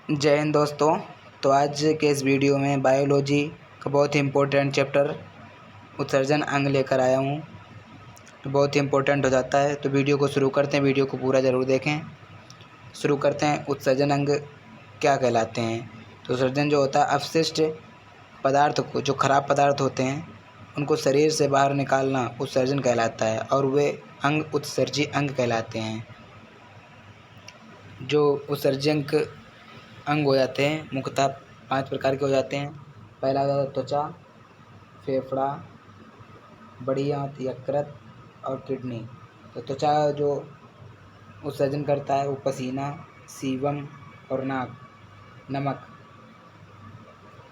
जय हिंद दोस्तों। तो आज के इस वीडियो में बायोलॉजी का बहुत ही इम्पोर्टेंट चैप्टर उत्सर्जन अंग लेकर आया हूँ। तो बहुत ही इम्पोर्टेंट हो जाता है। तो वीडियो को शुरू करते हैं, वीडियो को पूरा ज़रूर देखें। शुरू करते हैं। उत्सर्जन अंग क्या कहलाते हैं? तो उत्सर्जन जो होता है अवशिष्ट पदार्थ को, जो खराब पदार्थ होते हैं उनको शरीर से बाहर निकालना उत्सर्जन कहलाता है, और वे अंग उत्सर्जी अंग कहलाते हैं। जो उत्सर्जक अंग हो जाते हैं मुख्यतः 5 प्रकार के हो जाते हैं। पहला हो जाता है त्वचा, फेफड़ा, बड़ी आंत, यकृत और किडनी। तो त्वचा जो उत्सर्जन करता है वो पसीना, सीबम और नमक।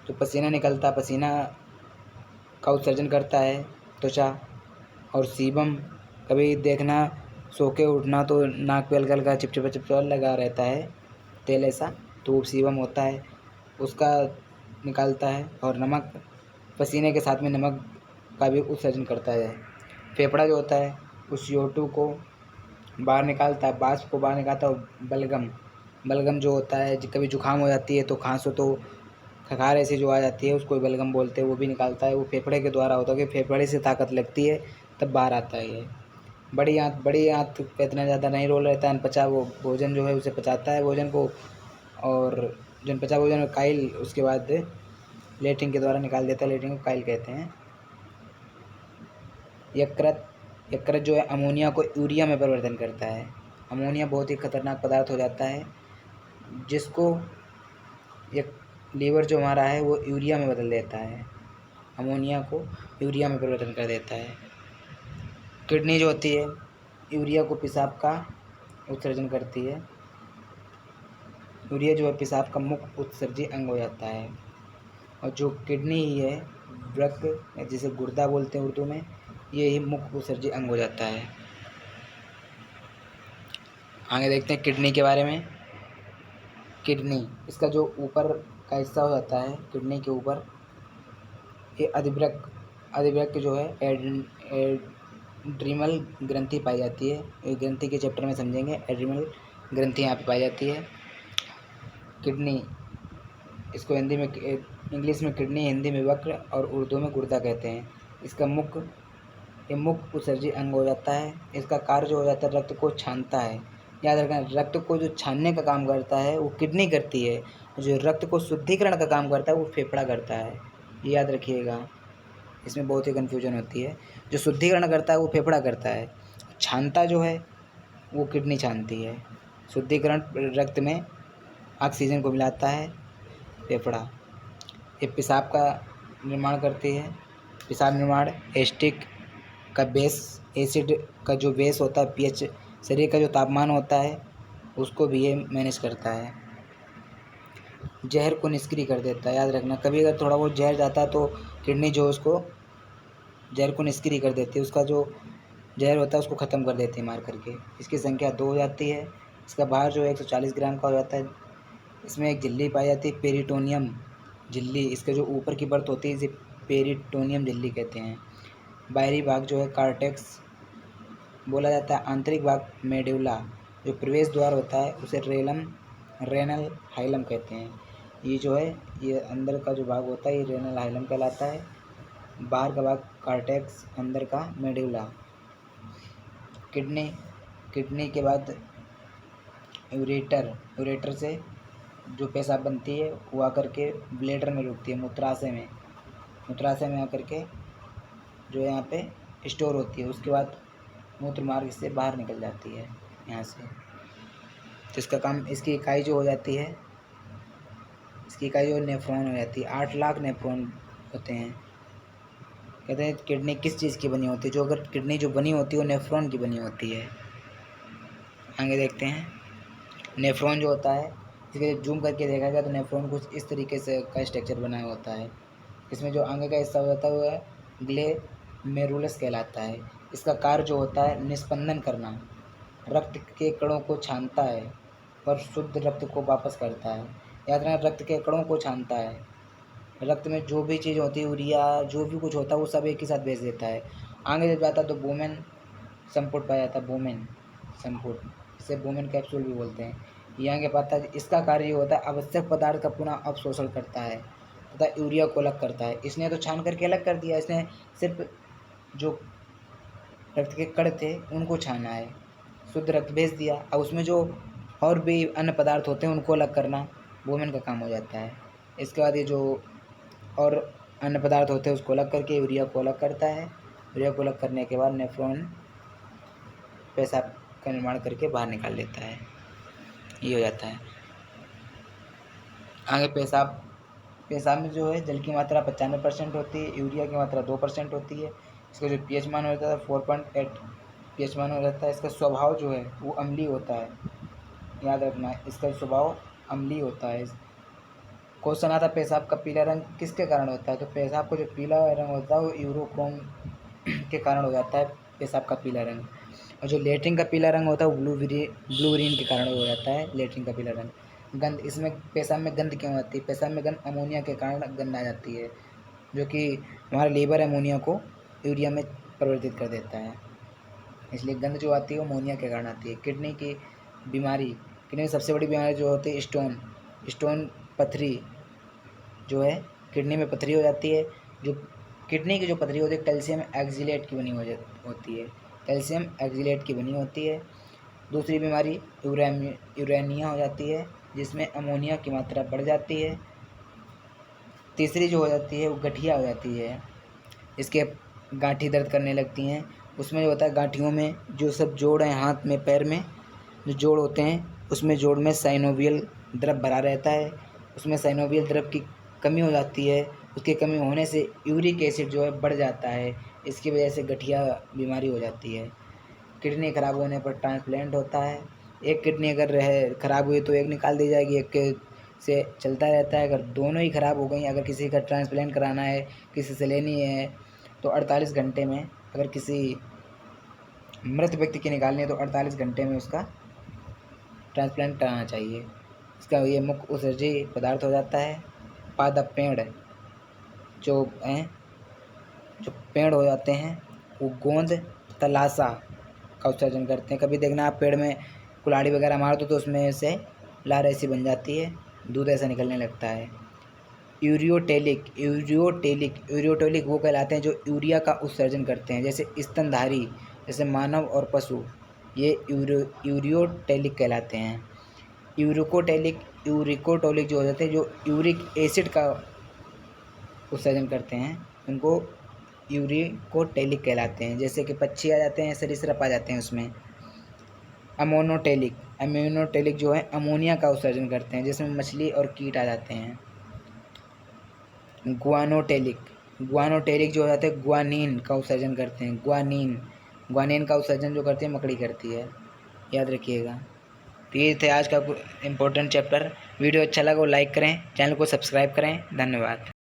जो पसीना निकलता है, पसीना का उत्सर्जन करता है त्वचा। और सीबम, कभी देखना सो के उठना तो नाक पे हल्का हल्का चिपचिपा लगा रहता है तेल ऐसा, तो वो सीबम होता है, उसका निकालता है। और नमक, पसीने के साथ में नमक का भी उत्सर्जन करता है। फेफड़ा जो होता है वो CO2 को बाहर निकालता है, वाष्प को बाहर निकालता है। बलगम जो होता है, कभी जुकाम हो जाती है तो खांसो तो खखार ऐसी जो आ जाती है उसको बलगम बोलते हैं, वो भी निकालता है। वो फेफड़े के द्वारा होता है कि फेफड़े से ताकत लगती है तब बाहर आता है ये। बड़ी आंत का इतना ज़्यादा नहीं रोल रहता है, अनपचा वो भोजन जो है उसे पचाता है भोजन को, और जो अनपचा भोजन में काइल उसके बाद लेट्रिन के द्वारा निकाल देता है, लेट्रिन को काइल कहते हैं। यकृत जो है अमोनिया को यूरिया में परिवर्तन करता है। अमोनिया बहुत ही खतरनाक पदार्थ हो जाता है, जिसको लीवर जो हमारा है वो यूरिया में बदल देता है, अमोनिया को यूरिया में परिवर्तन कर देता है। किडनी जो होती है यूरिया को पेशाब का उत्सर्जन करती है। यूरिया जो है पेशाब का मुख्य उत्सर्जी अंग हो जाता है। और जो किडनी ही है, वृक्क जिसे गुर्दा बोलते हैं उर्दू में, ये ही मुख्य उत्सर्जी अंग हो जाता है। आगे देखते हैं किडनी के बारे में। किडनी, इसका जो ऊपर का हिस्सा हो जाता है किडनी के ऊपर, ये अधिवृक्क जो है एड्रीनल ग्रंथि पाई जाती है। ये ग्रंथि के चैप्टर में समझेंगे। एड्रीनल ग्रंथि यहाँ पे पाई जाती है। किडनी, इसको हिंदी में इंग्लिश में किडनी, हिंदी में वक्र और उर्दू में गुर्दा कहते हैं। इसका मुख्य उत्सर्जी अंग हो जाता है। इसका कार्य जो हो जाता है रक्त को छानता है। याद रखना, रक्त को जो छानने का काम करता है वो किडनी करती है, जो रक्त को शुद्धिकरण का काम करता है वो फेफड़ा करता है। ये याद रखिएगा, इसमें बहुत ही कन्फ्यूजन होती है। जो शुद्धिकरण करता है वो फेफड़ा करता है, छानता जो है वो किडनी छानती है। शुद्धिकरण रक्त में ऑक्सीजन को मिलाता है फेफड़ा। ये पेशाब का निर्माण करती है। पेशाब निर्माण एसिड का जो बेस होता है, pH, शरीर का जो तापमान होता है उसको भी ये मैनेज करता है। जहर को निष्क्रिय कर देता है। याद रखना, कभी अगर थोड़ा बहुत जहर जाता है तो किडनी जो उसको जहर को निष्क्रिय कर देती है, उसका जो जहर होता है उसको ख़त्म कर देती है मार करके। इसकी संख्या 2 हो जाती है। इसका भार जो है 140 ग्राम का हो जाता है। इसमें एक झिल्ली पाई जाती है, पेरिटोनियम झिल्ली। इसके जो ऊपर की परत होती है इसे पेरिटोनियम झिल्ली कहते हैं। बाहरी भाग जो है कार्टेक्स बोला जाता है। आंतरिक भाग मेडुला, जो प्रवेश द्वार होता है उसे रेनल हाइलम कहते हैं। ये जो है ये अंदर का जो भाग होता है ये रेनल हाइलम कहलाता है। बाहर का भाग कार्टेक्स, अंदर का मेडुला। किडनी के बाद यूरेटर से जो पेशाब बनती है वो आकर के ब्लैडर में रुकती है, मूत्राशय में आकर के जो यहाँ पे स्टोर होती है। उसके बाद मूत्र मार्ग से बाहर निकल जाती है यहाँ से। तो इसका काम, इसकी इकाई जो हो जाती है, इसकी इकाई जो नेफ्रॉन हो जाती है। 8 लाख नेफ्रॉन होते हैं। कहते हैं किडनी किस चीज़ की बनी होती है? जो अगर किडनी जो बनी होती है वो नेफ्रॉन की बनी होती है। आगे देखते हैं। नेफ्रॉन जो होता है, इसके जूम करके देखा गया तो नेफ्रॉन कुछ इस तरीके से का स्ट्रक्चर बनाया होता है। इसमें जो आगे का हिस्सा होता है वह ग्लोमेरुलस कहलाता है। इसका कार्य जो होता है निस्पंदन करना, रक्त के कणों को छानता है और शुद्ध रक्त को वापस करता है। याद रखना, रक्त के कणों को छानता है। रक्त में जो भी चीज़ होती है, यूरिया जो भी कुछ होता है वो सब एक ही साथ भेज देता है। आगे जब जाता है तो बोमेन संपुट पाया जाता है। बोमेन संपुट, इसे बोमेन कैप्सूल भी बोलते हैं। यहाँ के पाता इसका कार्य होता है आवश्यक पदार्थ का पुनः अवशोषण करता है तथा यूरिया को अलग करता है। इसने तो छान करके अलग कर दिया, इसने सिर्फ जो रक्त के कण थे उनको छाना है, शुद्ध रक्त भेज दिया। अब उसमें जो और भी अन्य पदार्थ होते हैं उनको अलग करना वुमेन का काम हो जाता है। इसके बाद ये जो और अन्य पदार्थ होते हैं उसको अलग करके यूरिया को अलग करता है। यूरिया को अलग करने के बाद नेफ्रॉन पेशाब का निर्माण करके बाहर निकाल लेता है, ये हो जाता है। आगे पेशाब में जो है जल की मात्रा 95% होती है, यूरिया की मात्रा 2% होती है। इसका जो पीएच मान होता है 4.8 पीएच मान हो जाता है। इसका स्वभाव जो है वो अम्लीय होता है, याद रखना इसका स्वभाव अम्लीय होता है। क्वेश्चन आता है पेशाब का पीला रंग किसके कारण होता है, तो पेशाब का जो पीला रंग होता है वो यूरोक्रोम के कारण हो जाता है पेशाब का पीला रंग। और जो लेट्रिन का पीला रंग होता है वो ब्लूरीन के कारण हो जाता है लेट्रिन का पीला रंग। गंध, इसमें पेशाब में गंध क्यों आती है, पेशाब में गंध अमोनिया के कारण गंध आ जाती है, जो कि हमारा लीवर अमोनिया को यूरिया में परिवर्तित कर देता है, इसलिए गंध जो आती है वो अमोनिया के कारण आती है। किडनी की बीमारी, किडनी में सबसे बड़ी बीमारी जो होती है स्टोन पथरी जो है, किडनी में पथरी हो जाती है। जो किडनी की जो पथरी होती है कैल्शियम एक्जिलेट की बनी होती है, कैल्शियम एक्जिलेट की बनी होती है। दूसरी बीमारी यूरेनिया हो जाती है जिसमें अमोनिया की मात्रा बढ़ जाती है। तीसरी जो हो जाती है वो गठिया हो जाती है, इसके गांठी दर्द करने लगती हैं। उसमें जो होता है गांठियों में जो सब जोड़ हैं हाथ में पैर में जो जोड़ होते हैं उसमें जोड़ में साइनोवियल द्रव भरा रहता है, उसमें साइनोवियल द्रव की कमी हो जाती है। उसकी कमी होने से यूरिक एसिड जो है बढ़ जाता है, इसकी वजह से गठिया बीमारी हो जाती है। किडनी खराब होने पर ट्रांसप्लांट होता है। एक किडनी अगर खराब हुई तो एक निकाल दी जाएगी, एक के से चलता रहता है। अगर दोनों ही खराब हो गई, अगर किसी का ट्रांसप्लांट कराना है, किसी से लेनी है, तो 48 घंटे में, अगर किसी मृत व्यक्ति की निकालनी है तो 48 घंटे में उसका ट्रांसप्लांट कराना चाहिए। इसका ये मुख्य उत्सर्जी पदार्थ हो जाता है पादप पेड़ जो हैं, जो पेड़ हो जाते हैं वो गोंद तलाशा का उत्सर्जन करते हैं। कभी देखना आप पेड़ में कुल्हाड़ी वगैरह मार दो तो उसमें से लार ऐसी बन जाती है, दूध ऐसा निकलने लगता है। यूरियोटेलिक वो कहलाते हैं जो यूरिया का उत्सर्जन करते हैं, जैसे स्तनधारी, जैसे मानव और पशु, ये यूरियोटेलिक कहलाते हैं। यूरिकोटोलिक जो हो जाते हैं जो यूरिक एसिड का उत्सर्जन करते हैं उनको यूरिकोटेलिक कहलाते हैं। जैसे कि पक्षी आ जाते हैं, सरीसृप आ जाते हैं उसमें। अमोनोटेलिक जो है अमोनिया का उत्सर्जन करते हैं, जिसमें मछली और कीट आ जाते हैं। ग्वानोटेलिक जो हो जाते हैं ग्वानीन का उत्सर्जन करते हैं। ग्वानीन का उत्सर्जन जो करती है मकड़ी करती है, याद रखिएगा। तो ये थे आज का इम्पोर्टेंट चैप्टर। वीडियो अच्छा लगा वो लाइक करें, चैनल को सब्सक्राइब करें। धन्यवाद।